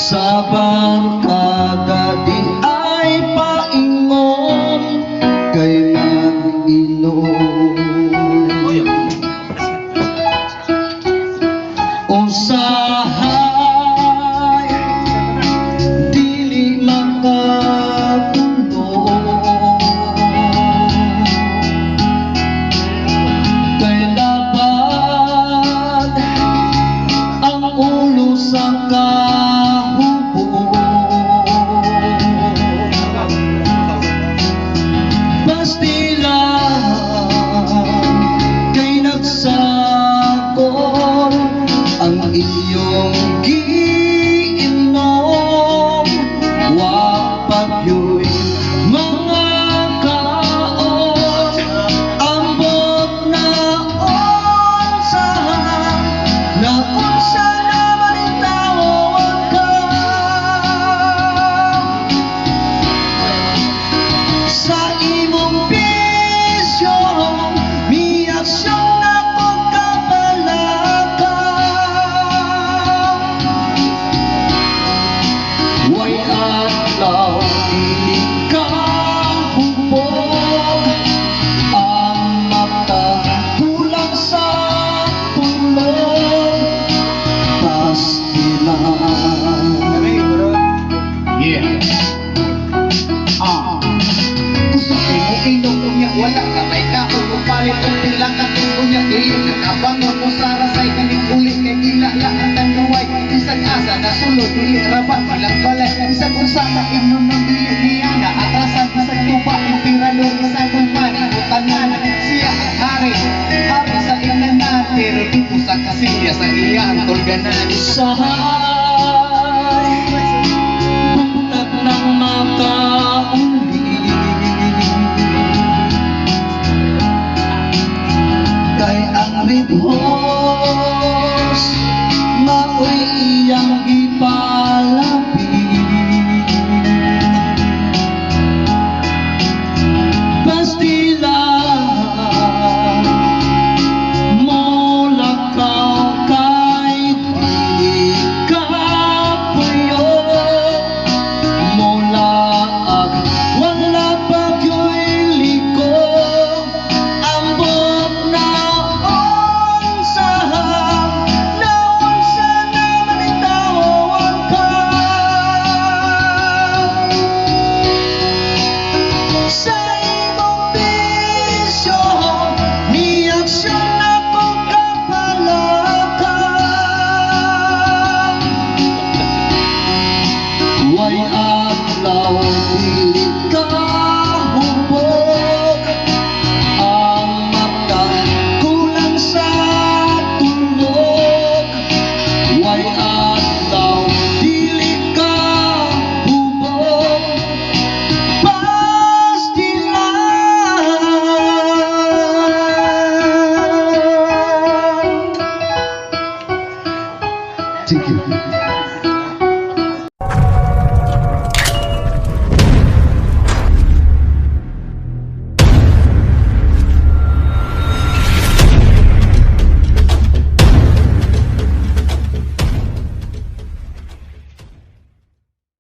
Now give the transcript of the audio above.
sa barkada di ay paingon kay mag-inom. Usahay dili makatulog kay labad ang ulo sa kahubo. Pastilan kay nagsakol ang iyong giinom, wa pagyoy mga kaon, ambot na unsa naman itawag ka sa imong bisyo, miaksyon na way adlaw dili ka hubog, ang mata kulang sa tulog. Pastilan kusapin mo inom niya, wala ka may kaulong palit ang tilang katingko niya. Dili nakabangon mo sa rasay kaling ulit kay kilala ang tanduway. Isang asa na sulod, dili rabat walang balay. Isang usama inom ng dili niya na atrasan. Isang tupa yung tirador, isang kumpan utanan. Siya ang hari sa inanan, pero di po sa kasilya sa iyang tolganan. sa